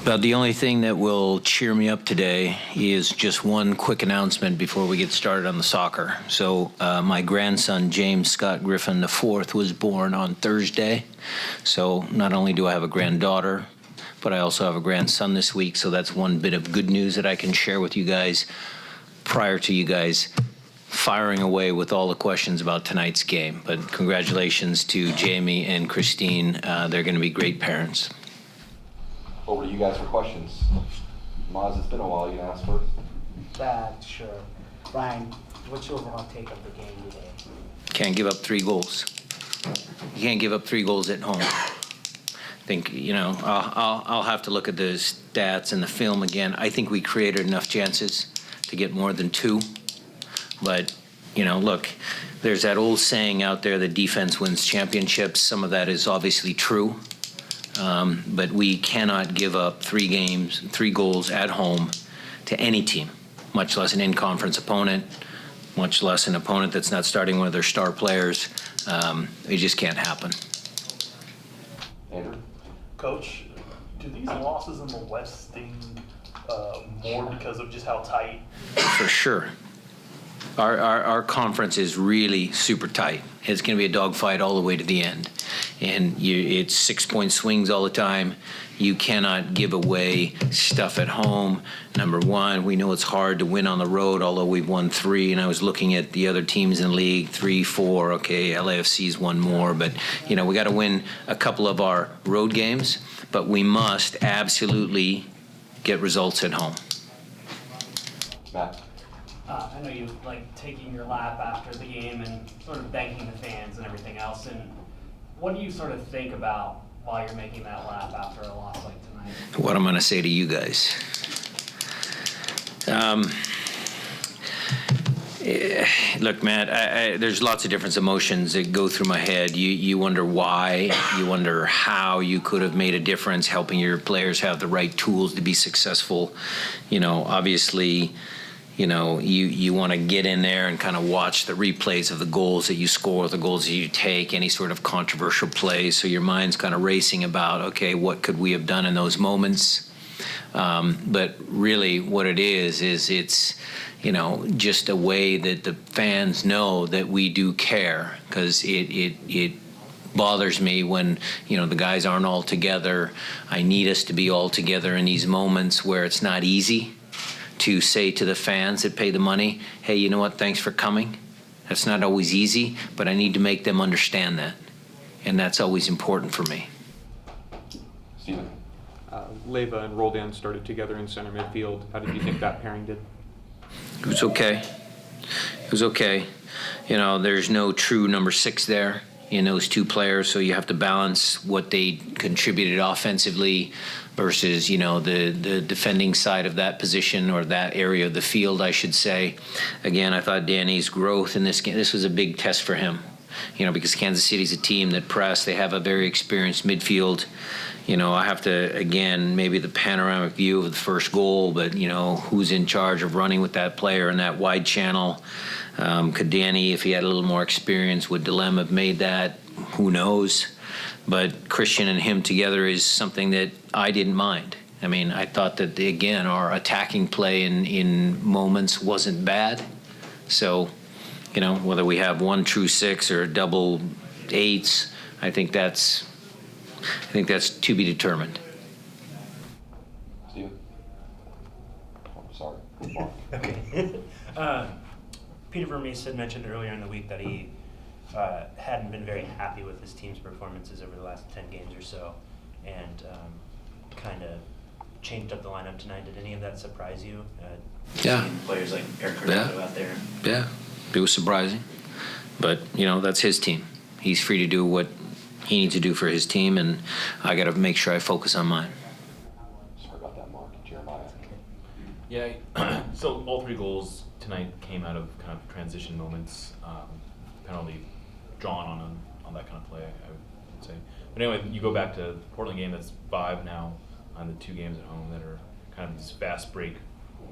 But the only thing that will cheer me up today is just one quick announcement before we get started on the soccer. So my grandson, James Scott Griffin IV, was born on Thursday. So not only do I have a granddaughter, but I also have a grandson this week. So that's one bit of good news that I can share with you guys prior to you guys firing away with all the questions about tonight's game. But congratulations to Jamie and Christine. They're going to be great parents. Over to you guys for questions. Maz, it's been a while. You can ask first. Sure. Ryan, what's your overall take of the game today? Can't give up 3 goals. You can't give up 3 goals at home. I think, I'll have to look at the stats and the film again. I think we created enough chances to get more than 2. But, look, there's that old saying out there that defense wins championships. Some of that is obviously true. But we cannot give up 3 goals at home to any team, much less an in-conference opponent, much less an opponent that's not starting one of their star players. It just can't happen. Andrew? Coach, do these losses in the West sting more because of just how tight? For sure. Our conference is really super tight. It's going to be a dogfight all the way to the end. And it's 6-point swings all the time. You cannot give away stuff at home. Number one, we know it's hard to win on the road, although we've won 3. And I was looking at the other teams in the league, 3, 4. Okay, LAFC's won more. But, we got to win a couple of our road games. But we must absolutely get results at home. Matt? I know you like taking your lap after the game and sort of thanking the fans and everything else. And what do you sort of think about while you're making that lap after a loss like tonight? What I'm going to say to you guys. Look, Matt, there's lots of different emotions that go through my head. You wonder why. You wonder how you could have made a difference, helping your players have the right tools to be successful. Obviously, you want to get in there and kind of watch the replays of the goals that you score, the goals that you take, any sort of controversial plays. So your mind's kind of racing about, okay, what could we have done in those moments? But really what it is it's, just a way that the fans know that we do care, because it bothers me when, the guys aren't all together. I need us to be all together in these moments where it's not easy to say to the fans that pay the money, hey, you know what, thanks for coming. That's not always easy, but I need to make them understand that. And that's always important for me. Steven? Leva and Roldan started together in center midfield. How did you think that pairing did? It was okay. It was okay. There's no true number 6 there in those 2 players, so you have to balance what they contributed offensively versus, the defending side of that position, or that area of the field, I should say. Again, I thought Danny's growth in this game, this was a big test for him, because Kansas City's a team that press. They have a very experienced midfield. I have to, again, maybe the panoramic view of the first goal, but, who's in charge of running with that player in that wide channel? Could Danny, if he had a little more experience, would Dilem have made that? Who knows? But Christian and him together is something that I didn't mind. I mean, I thought that, again, our attacking play in moments wasn't bad. So, whether we have 1 true 6 or double 8s, I think that's to be determined. Steven? Oh, sorry. Okay. Peter Vermees had mentioned earlier in the week that he hadn't been very happy with his team's performances over the last 10 games or so, and kind of changed up the lineup tonight. Did any of that surprise you? Yeah. Seeing players like Eric Cornado out there. Yeah, it was surprising. But, that's his team. He's free to do what he needs to do for his team, and I got to make sure I focus on mine. Sorry about that, Mark. Jeremiah? Yeah, so all 3 goals tonight came out of kind of transition moments, penalty drawn on that kind of play, I would say. But anyway, you go back to the Portland game, that's 5 now on the 2 games at home that are kind of these fast break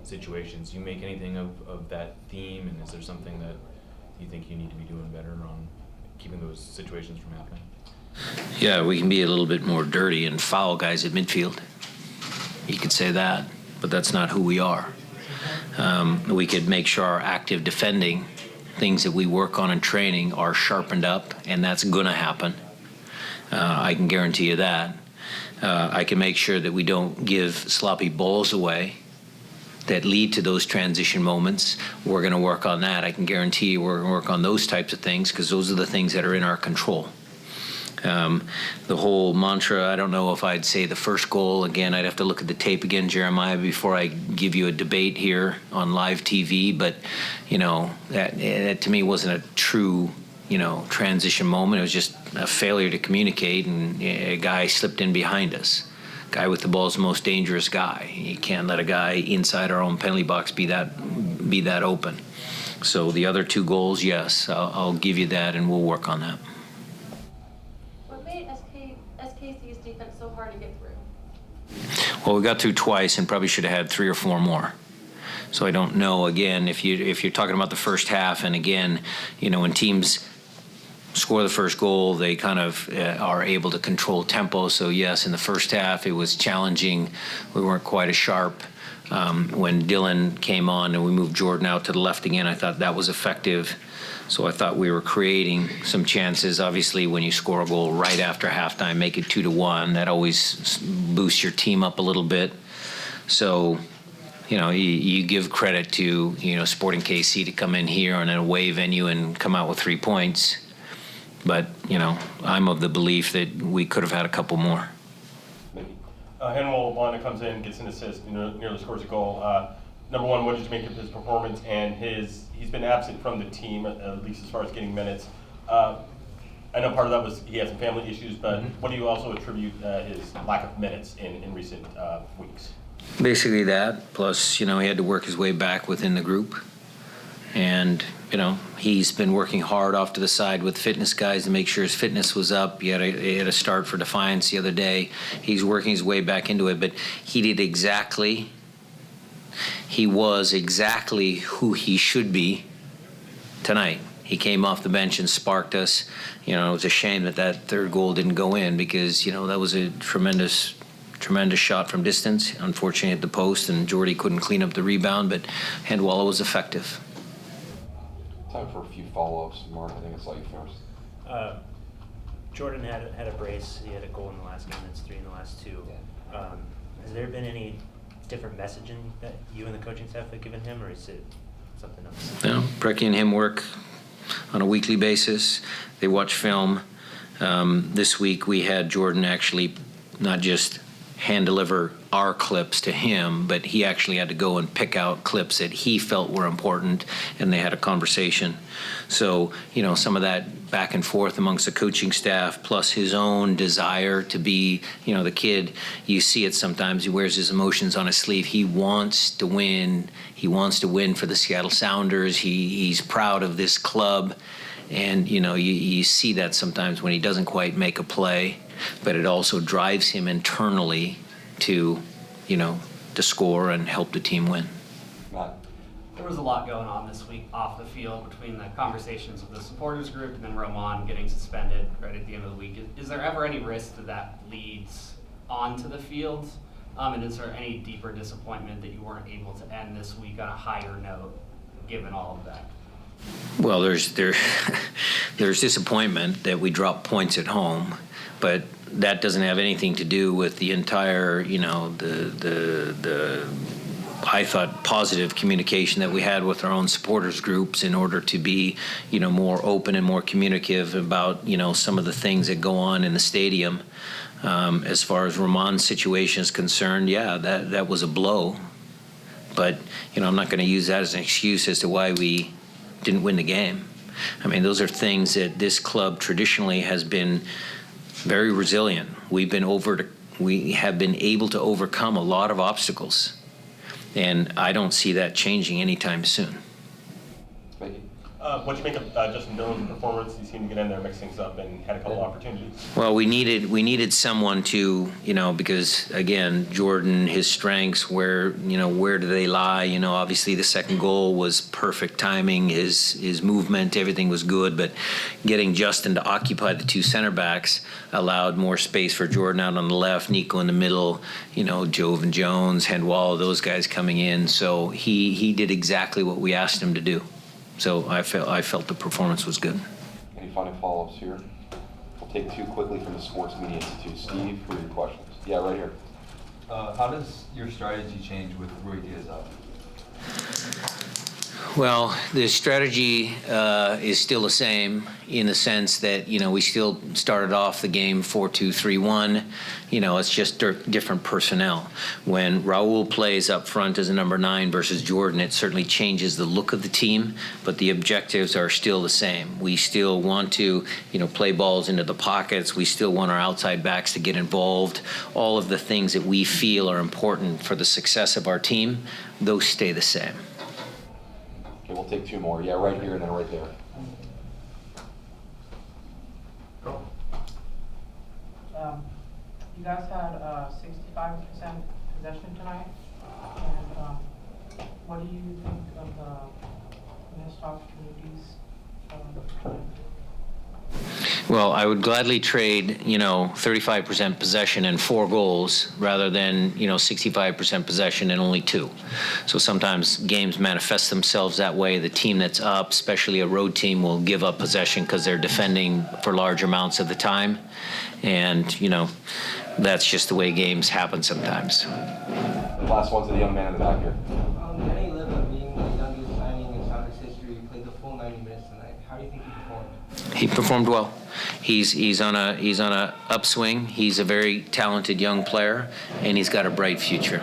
situations. You make anything of that theme, and is there something that you think you need to be doing better on keeping those situations from happening? Yeah, we can be a little bit more dirty and foul guys at midfield. You could say that, but that's not who we are. We could make sure our active defending, things that we work on in training, are sharpened up, and that's going to happen. I can guarantee you that. I can make sure that we don't give sloppy balls away that lead to those transition moments. We're going to work on that. I can guarantee you we're going to work on those types of things because those are the things that are in our control. The whole mantra, I don't know if I'd say the first goal. Again, I'd have to look at the tape again, Jeremiah, before I give you a debate here on live TV. But, that to me wasn't a true, transition moment. It was just a failure to communicate, and a guy slipped in behind us. Guy with the ball is the most dangerous guy. You can't let a guy inside our own penalty box be that open. So the other two goals, yes, I'll give you that, and we'll work on that. What made SKC's defense so hard to get through? Well, we got through twice and probably should have had 3 or 4 more. So I don't know, again, if you're talking about the first half, and again, when teams score the first goal, they kind of are able to control tempo. So yes, in the first half, it was challenging. We weren't quite as sharp. When Dylan came on and we moved Jordan out to the left again, I thought that was effective. So I thought we were creating some chances. Obviously, when you score a goal right after halftime, make it 2-1, that always boosts your team up a little bit. So, you give credit to, Sporting KC to come in here on an away venue and come out with 3 points. But, I'm of the belief that we could have had a couple more. Henry Wanda comes in, gets an assist, nearly scores a goal. Number one, what did you make of his performance? And he's been absent from the team, at least as far as getting minutes. I know part of that was he had some family issues, but what do you also attribute his lack of minutes in recent weeks? Basically that, plus, he had to work his way back within the group. And, he's been working hard off to the side with fitness guys to make sure his fitness was up. He had a start for Defiance the other day. He's working his way back into it, but he was exactly who he should be tonight. He came off the bench and sparked us. It was a shame that third goal didn't go in because, that was a tremendous shot from distance. Unfortunately at the post, and Jordy couldn't clean up the rebound, but Handwalla was effective. Time for a few follow-ups. Mark, I think I saw you first. Jordan had a brace. He had a goal in the last game. That's 3 in the last 2. Has there been any different messaging that you and the coaching staff have given him, or is it something else? Preki and him work on a weekly basis. They watch film. This week we had Jordan actually not just hand deliver our clips to him, but he actually had to go and pick out clips that he felt were important, and they had a conversation. So, some of that back and forth amongst the coaching staff, plus his own desire to be, the kid, you see it sometimes, he wears his emotions on his sleeve. He wants to win. He wants to win for the Seattle Sounders. He's proud of this club. And, you see that sometimes when he doesn't quite make a play, but it also drives him internally to, to score and help the team win. There was a lot going on this week off the field between the conversations with the supporters group and then Roman getting suspended right at the end of the week. Is there ever any risk that leads onto the field? And is there any deeper disappointment that you weren't able to end this week on a higher note, given all of that? Well, there's disappointment that we dropped points at home, but that doesn't have anything to do with the entire, the I thought positive communication that we had with our own supporters groups in order to be, more open and more communicative about, some of the things that go on in the stadium. As far as Roman's situation is concerned, yeah, that was a blow, but I'm not going to use that as an excuse as to why we didn't win the game. I mean, those are things that this club traditionally has been very resilient. We have been able to overcome a lot of obstacles, and I don't see that changing anytime soon. What you make of Justin Dillon's performance? He seemed to get in there, mix things up, and had a couple opportunities. Well, we needed someone to, because again, Jordan, his strengths, where do they lie? Obviously the second goal was perfect timing, his movement, everything was good, but getting Justin to occupy the two center backs allowed more space for Jordan out on the left, Nico in the middle, Jove and Jones, Hendwall, those guys coming in. So he did exactly what we asked him to do. So I felt the performance was good. Any final follow-ups here? We'll take two quickly from the Sports Media Institute. Steve, who are your questions? Yeah, right here. How does your strategy change with Rui Diaz out? Well, the strategy is still the same in the sense that, we still started off the game 4-2-3-1. It's just different personnel. When Raul plays up front as a number 9 versus Jordan, it certainly changes the look of the team, but the objectives are still the same. We still want to, play balls into the pockets. We still want our outside backs to get involved. All of the things that we feel are important for the success of our team, those stay the same. Okay, we'll take two more. Yeah, right here and then right there. You guys had 65% possession tonight, and what do you think of the missed opportunities? Well, I would gladly trade, 35% possession and 4 goals rather than, 65% possession and only 2. So sometimes games manifest themselves that way. The team that's up, especially a road team, will give up possession because they're defending for large amounts of the time. And, that's just the way games happen sometimes. The last one's the young man in the back here. Danny Leva, being the youngest signing in Sounders history, played the full 90 minutes tonight. How do you think he performed? He performed well. He's on a upswing. He's a very talented young player, and he's got a bright future.